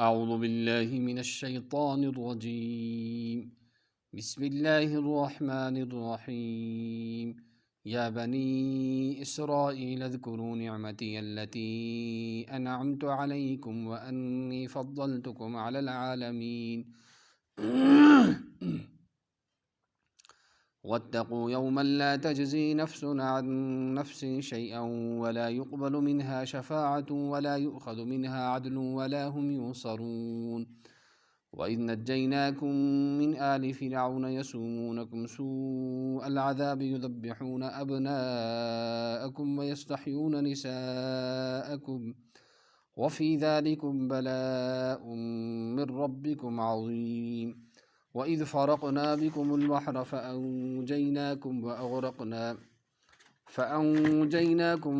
اعوذ باللہ من الشیطان الرجیم بسم اللہ الرحمن الرحیم یا بنی اسرائیل اذکروا نعمتی التي انعمت علیکم وانی فضلتکم علی العالمین واتقوا يوما لا تجزي نفس عن نفس شيئا ولا يقبل منها شفاعة ولا يؤخذ منها عدل ولا هم ينصرون وإذ نجيناكم من آل فرعون يسومونكم سوء العذاب يذبحون أبناءكم ويستحيون نساءكم وفي ذلكم بلاء من ربكم عظيم وَإِذْ فَرَقْنَا بِكُمُ الْبَحْرَ فَأَنْجَيْنَاكُمْ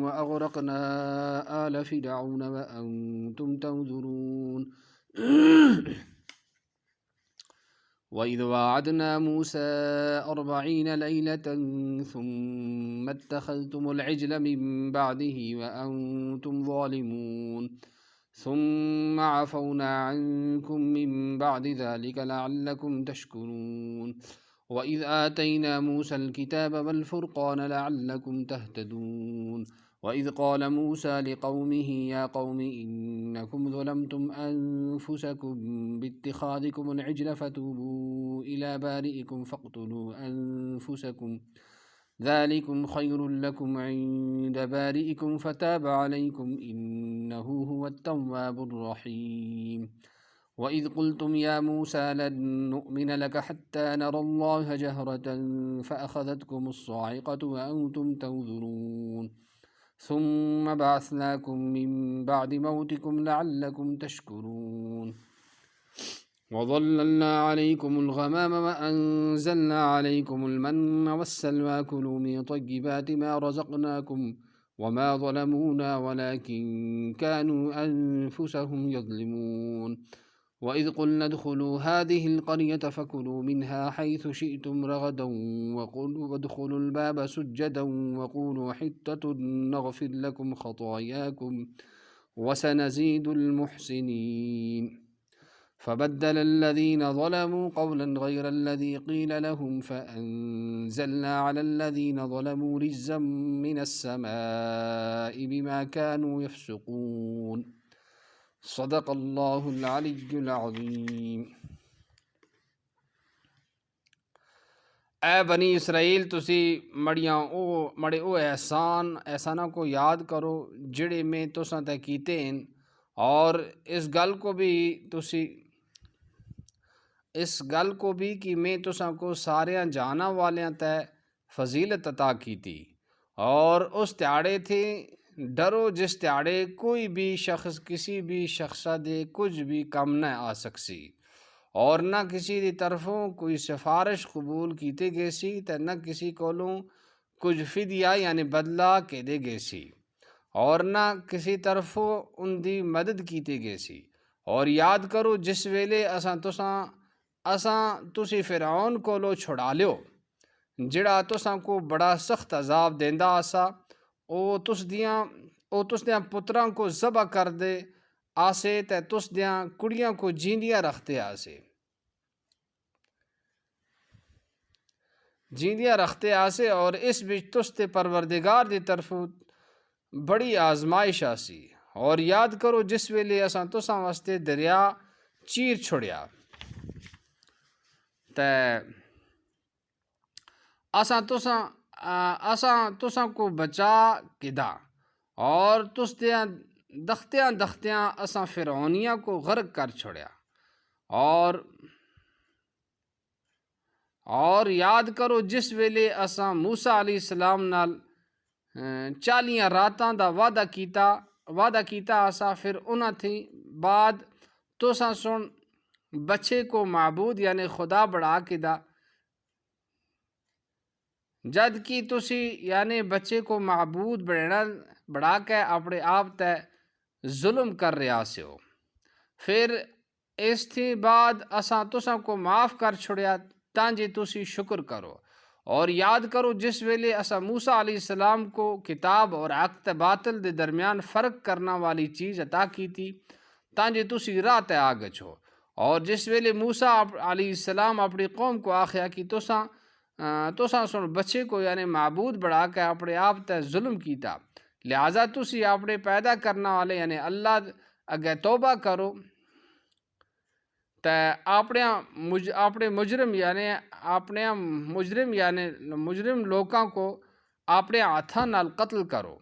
وَأَغْرَقْنَا آلَ فِرْعَوْنَ وَأَنْتُمْ تَنْظُرُونَ وَإِذْ وَاعَدْنَا مُوسَىٰ 40 لَيْلَةً ثُمَّ اتَّخَذْتُمُ الْعِجْلَ مِنْ بَعْدِهِ وَأَنْتُمْ ظَالِمُونَ ثم عفونا عنكم من بعد ذلك لعلكم تشكرون وإذ آتينا موسى الكتاب والفرقان لعلكم تهتدون وإذ قال موسى لقومه يا قوم إنكم ظلمتم أنفسكم باتخاذكم العجل فتوبوا إلى بارئكم فاقتلوا أنفسكم ذلكم خير لكم عند بارئكم فتاب عليكم إنه هو التواب الرحيم وإذ قلتم يا موسى لن نؤمن لك حتى نرى الله جهرة فأخذتكم الصاعقة وأنتم تنظرون ثم بعثناكم من بعد موتكم لعلكم تشكرون وظللنا عليكم الغمام وأنزلنا عليكم المن والسلوى كلوا من طيبات ما رزقناكم وما ظلمونا ولكن كانوا أنفسهم يظلمون وإذ قلنا ادخلوا هذه القرية فكلوا منها حيث شئتم رغدا وادخلوا الباب سجدا وقولوا حطة نغفر لكم خطاياكم وسنزيد المحسنين فبدل الذين ظلموا قولا غير الذي قيل لهم فأنزلنا على الذين ظلموا رجزا من السماء بما كانوا يفسقون صدق اللہ العلی العظیم۔ اے بنی اسرائیل تسی مڑے او احساناں کو یاد کرو جڑے میں تساں تے کیتے ہیں، اور اس گل کو بھی کہ میں تساں کو ساریاں جانا والیاں تے فضیلت عطا کیتی، اور اس تیاڑے تھے ڈرو جس تیاڑے کوئی بھی شخص کسی بھی شخصہ دے کچھ بھی کم نہ آ سکسی، اور نہ کسی دی طرفوں کوئی سفارش قبول کیتے گئے سی تے نہ کسی کولوں کچھ فدیہ یعنی بدلہ کے دے گئے سی، اور نہ کسی طرفوں ان دی مدد کیتے گئے سی۔ اور یاد کرو جس ویلے اساں تسی فرعون کولو چھڑا لیو جڑا تساں کو بڑا سخت عذاب دیندا آسا، او تس دیاں پتراں کو ذبح کر دے آسے تے تس دیاں کڑیاں کو جیندیاں رکھتے آسے، اور اس بچ تس تے پروردگار دی طرف بڑی آزمائش آسی۔ اور یاد کرو جس ویلے اساں تساں واسطے دریا چیر چھڑیا تے اساں تساں کو بچا کدا، اور تس دیاں دختیاں اساں فرعونیہ کو غرق کر چھڑیا۔ اور یاد کرو جس ویلے اساں موسیٰ علیہ السلام نال 40 راتاں دا وعدہ کیتا آسا، پھر انہاں تھی بعد تساں سن بچے کو معبود یعنی خدا بڑھا کے دا، جد کہ تسی یعنی بچے کو معبود بڑھا کے اپنے آپ تے ظلم کر رہا سے ہو۔ پھر اس تھی بعد اساں تساں کو معاف کر چھڑیا تاں جی تسی شکر کرو، اور یاد کرو جس ویلے اسا موسیٰ علیہ السلام کو کتاب اور حق باطل دے درمیان فرق کرنا والی چیز عطا کی تھی تاں جے تسی راہ تے آ گچھو۔ اور جس ویلے موسیٰ علیہ السلام اپنی قوم کو آخیا کہ تساں سن بچے کو یعنی معبود بڑھا کے اپنے آپ تے ظلم کیتا، لہٰذا تسی اپنے پیدا کرنا والے یعنی اللہ اگے توبہ کرو تے اپنے مجرم لوکاں کو اپنے ہاتھاں نال قتل کرو۔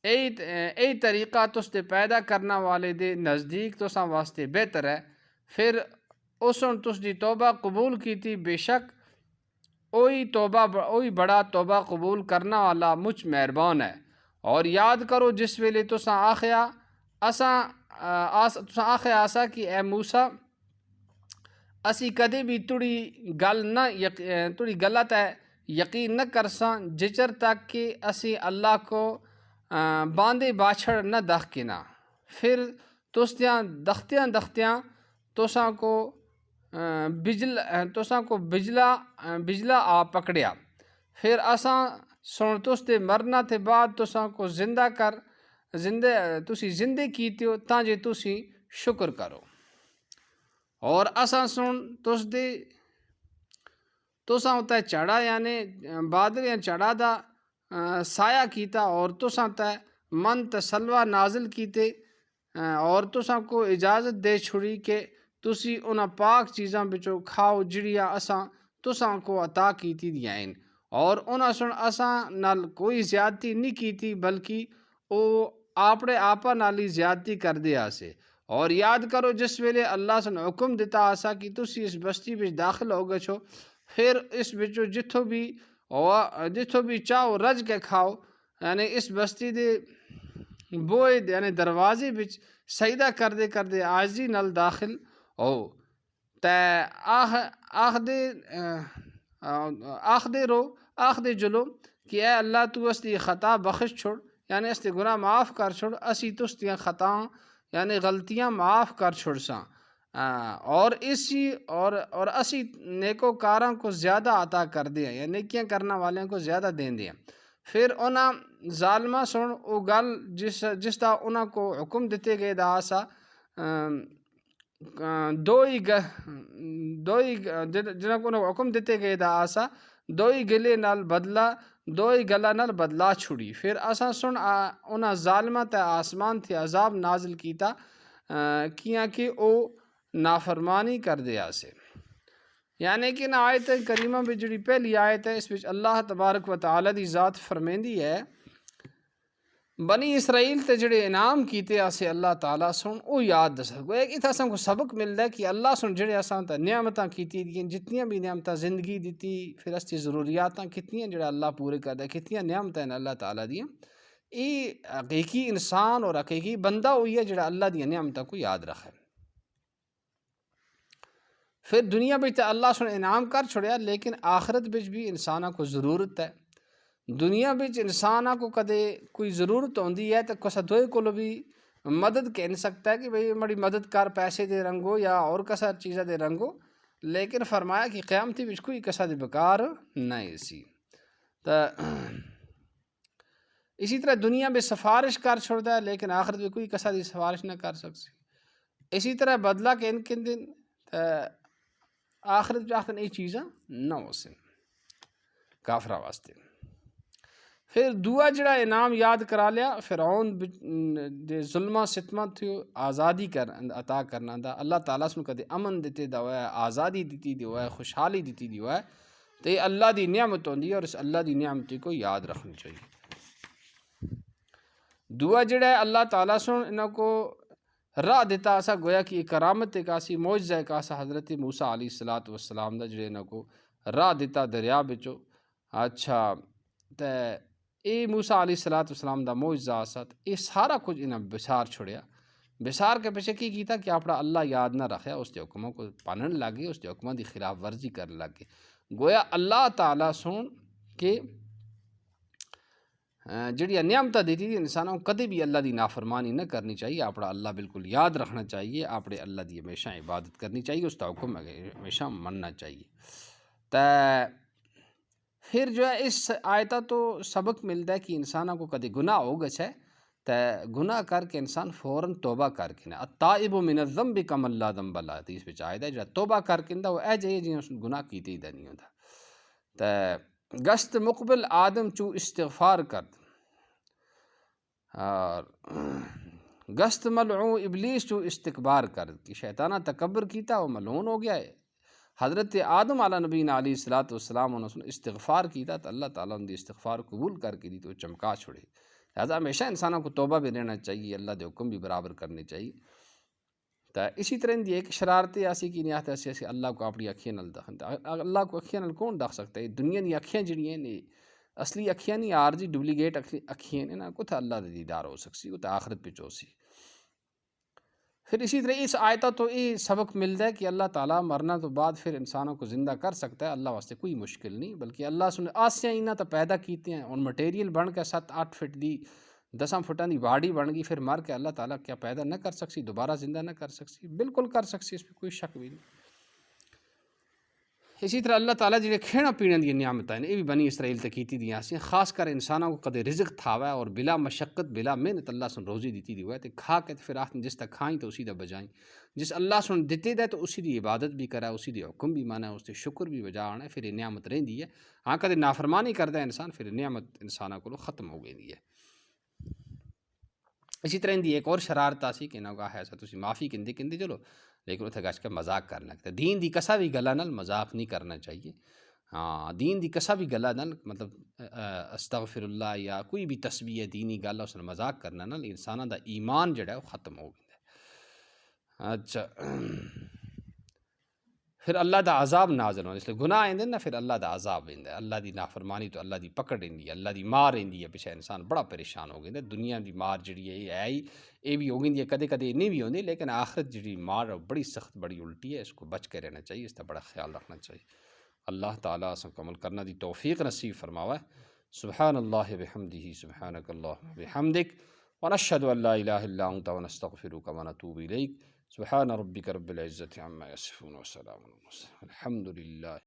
ای طریقہ تس دے پیدا کرنا والے دے نزدیک تساں واسطے بہتر ہے۔ پھر اسن تس دی توبہ قبول کیتی، بے شک اوہی بڑا توبہ قبول کرنا والا مجھ مہربان ہے۔ اور یاد کرو جس ویلے تساں آخیا آسا کہ اے موسیٰ اسی کدے بھی تڑی گل تے یقین نہ کرساں جچر تک کہ اسی اللہ کو باندے باچھڑ نہ دخکنا۔ پھر تسیاں دختیاں تساں کو بجلا آ پکڑیا۔ پھر اساں سن تس دے مرنا تے بعد تساں کو تسی زندے کیتیو تاں جے تسی شکر کرو۔ اور اساں سن تساں تے چڑھا یعنی بادلیاں چڑھا دا سایہ کیتا اور تساں تے من تے سلوہ نازل کیتے اور تساں کو اجازت دے چھڑی کہ تسی انہاں پاک چیزاں بچوں کھاؤ جڑیاں اساں تساں کو عطا کیتی دیاں ہیں، اور انہاں سن اساں نال کوئی زیادتی نہیں کیتی بلکہ او اپنے آپا نال ہی زیادتی کر دیا سے۔ اور یاد کرو جس ویلے اللہ سن حکم دیتا آسا کہ تسی اس بستی بچ داخل ہو گئے چھو، پھر اس بچوں جتھوں بھی چاہو رج کے کھاؤ، یعنی اس بستی دے بوئے یعنی دروازے بچ سجدہ کردے عاجزی نال داخل ہو تے آخدے جلو کہ اے اللہ تو اس دی خطا بخش چھوڑ، یعنی اس دی گناہ معاف کر چھوڑ، اسی تس دیاں خطاں یعنی غلطیاں معاف کر چھوڑساں، اور اسی نیکوکاراں کو زیادہ عطا کر دیا، یعنی نیکیاں کرنا والوں کو زیادہ دین دیا۔ پھر انہاں ظالمہ سن او گل جس دا انہاں کو حکم دیتے گئے دا آسا جنہاں کو حکم دیتے گئے دا آسا دوئی گلا نال بدلا چھڑی۔ پھر اساں سن انہاں ظالمہ تے آسمان تھی عذاب نازل کیتا کیاں کہ او نافرمانی کر دیا سے۔ یعنی کہ آیت کریمہ بھی جڑی پہلی آیت ہے اس وچ اللہ تبارک و تعالی دی ذات فرمیندی ہے بنی اسرائیل تے جڑے انعام کیتے آسے اللہ تعالیٰ سن او یاد دسا گویا ایک اتھا سن کو سبق ملدا ہے کہ اللہ سن جڑے اساں تے نعمتاں کیتی دیاں جتنیاں بھی نعمتاں زندگی دیتی پھر اس دی ضروریاتاں کتنیاں جڑا اللہ پورے کردا ہے کتنیاں نعمتاں ہیں اللہ تعالیٰ دیاں، ای حقیقی انسان اور حقیقی بندہ ہوئی ہے جڑا اللہ دیاں نعمتاں کو یاد رکھے۔ پھر دنیا بچ تے اللہ سن انعام کر چھڑیا لیکن آخرت بچ بھی انساناں کو ضرورت ہے۔ دنیا بچ انساناں کو کدے کوئی ضرورت ہوندی ہے تو کسا دوئے کو بھی مدد کہہ سکتا ہے کہ بھئی مڑی مدد کر پیسے دے رنگو یا اور کسا چیزہ دے رنگو، لیکن فرمایا کہ قیامتی بچ کوئی کسا دے بکار نہیں سی۔ اسی طرح دنیا میں سفارش کر چھوڑتا ہے لیکن آخرت میں کوئی کسا دی سفارش نہ کر سکسی۔ اسی طرح بدلہ کہ ان دن آخرت جاہتن ای چیزاں نہ ہو سن کافرہ واسطے۔ پھر دعا جڑا انعام یاد کرا لیا فرعون دے ظلمہ ستمہ تھیو آزادی عطا کرنا دا، اللہ تعالیٰ سن کدے امن دیتے دا ہوا ہے، آزادی دیتی دی ہوا ہے، خوشحالی دیتی دی ہوا ہے، تو یہ اللہ دی نعمت ہوندی ہے اور اس اللہ دی نعمتی کو یاد رکھنی چاہیے۔ دعا جڑا ہے اللہ تعالیٰ سن انہوں کو راہ دیتا ایسا گویا کہ یہ کرامت ایک آسی معجزہ ایک آسا حضرت موسیٰ علیہ السلام دا جڑے انہوں کو راہ دیتا دریا بچو۔ اچھا تے اے موسیٰ علیہ السلام دا معجزہ آسا یہ سارا کچھ انہوں بسار چھوڑیا، بسار کے پیچھے کی کیتا کہ اپنا اللہ یاد نہ رکھیا، اس دے حکموں کو پانن لگے، اس دے حکموں دی خلاف ورزی کرنے لگے۔ گویا اللہ تعالیٰ سن کہ جڑی نعمتیں دیتی تھی انسانوں کو کدے بھی اللہ دی نافرمانی نہ کرنی چاہیے، اپنا اللہ بالکل یاد رکھنا چاہیے، اپنے اللہ دی ہمیشہ عبادت کرنی چاہیے، اس کا حکم ہمیشہ مننا چاہیے۔ تو پھر جو ہے اس آیتا تو سبق ملتا ہے کہ انسانوں کو کدی گناہ ہو گچھے تو گناہ کر کے انسان فوراً توبہ کر کے نا التائب من الذنب کمن لا ذنب لہ، اس وچ آئے جو توبہ کر کے وہ اے جائے جی اس گناہ کیتے ہی نہیں ہوتا. تو گشت مقبل آدم چو استغفار کر، اور گشت ملعون ابلیس چو استکبار کر، کہ شیطانہ تکبر کیتا وہ ملعون ہو گیا ہے. حضرت آدم علیہ نبی علیہ الصلوۃ والسلام انہوں نے استغفار کیتا تو اللہ تعالیٰ ان دی استغفار قبول کر کے دی تو چمکا چھوڑے. لہٰذا ہمیشہ انسانوں کو توبہ بھی لینا چاہیے، اللہ دے حکم بھی برابر کرنے چاہیے. تو اسی طرح دی ایک شرارتی ایسی کی نیات ایسی ایسی اللہ کو اپنی اکھیاں نال دکھن، اللہ کو اکھیاں نال کون دکھ سکتا ہے؟ دنیا دی اکھیاں جڑیاں نے اصلی اکھیاں نہیں، عارضی ڈپلیکیٹ اکھیاں نے نا، کتھا اللہ دے دیدار ہو سکسی، وہ تو آخرت پہ چوسی. پھر اسی طرح اس آیتہ تو یہ سبق ملتا ہے کہ اللہ تعالیٰ مرنا تو بعد پھر انسانوں کو زندہ کر سکتا ہے، اللہ واسطے کوئی مشکل نہیں. بلکہ اللہ سن آسیاں انہاں تو پیدا کیتے ہیں، ان مٹیریل بن کے 7-8 فٹ دی 10 فٹاں دی باڈی بن گئی، پھر مر کے اللہ تعالیٰ کیا پیدا نہ کر سکسی، دوبارہ زندہ نہ کر سکسی؟ بالکل کر سکسی، اس پہ کوئی شک بھی نہیں. اسی طرح اللہ تعالیٰ جڑے کھینا پینے دی نعمتیں ہیں یہ بھی بنی اسرائیل تے کیتی دی آسیں، خاص کر انسانوں کو کدے رزق تھاوا ہے اور بلا مشقت بلا محنت اللہ سن روزی دیتی دی ہوئے تے کھا کے پھر آخر جس تک کھائیں تو اسی دا بجائیں، جس اللہ سن دیتے دے تو اسی دی عبادت بھی کرا، اسی دی حکم بھی مانا، اس تے شکر بھی بجا آنا، پھر یہ نعمت رہندی ہے. ہاں کدے نافرمانی کردا ہے انسان، پھر نعمت انسانوں کو ختم ہو گئی ہے. اسی طرح دی ایک اور شرارت آسی کہ نہ کہا ایسا تسی معافی کندے کندے چلو، لیکن اتنے گچھ کے مذاق کرنا لگتا ہے. دین دی کسا بھی گلا نال مذاق نہیں کرنا چاہیے. ہاں دین دی کسا بھی گلا نال مطلب استغفر اللہ یا کوئی بھی تسبیح دینی گل اس نے مذاق کرنا نال انساناں دا ایمان جڑا ہے وہ ختم ہو گیا. اچھا پھر اللہ دا عذاب نازل ہونا، اس لیے گناہ آئندے نا پھر اللہ دا عذاب آئندہ ہے. اللہ دی نافرمانی تو اللہ دی پکڑ آئندی ہے، اللہ دی مار آئندی ہے، پیچھے انسان بڑا پریشان ہو گیا. دنیا دی مار جڑی ہے یہ آئی یہ بھی ہو گئی ہے، کدے کدے نہیں بھی ہوندی، لیکن آخرت جڑی مار بڑی سخت بڑی الٹی ہے، اس کو بچ کے رہنا چاہیے، اس کا بڑا خیال رکھنا چاہیے. اللہ تعالیٰ سے عمل کرنا دی توفیق نصیب فرماوے. سبحان اللہ بحمدہ، سبحانک اللہم بحمدک، ونشہد ان لا الہ الا انت ونستغفرک ونتوب الیک. سبحان ربک رب العزت عما یصفون وسلام علی المرسلین، الحمد للہ.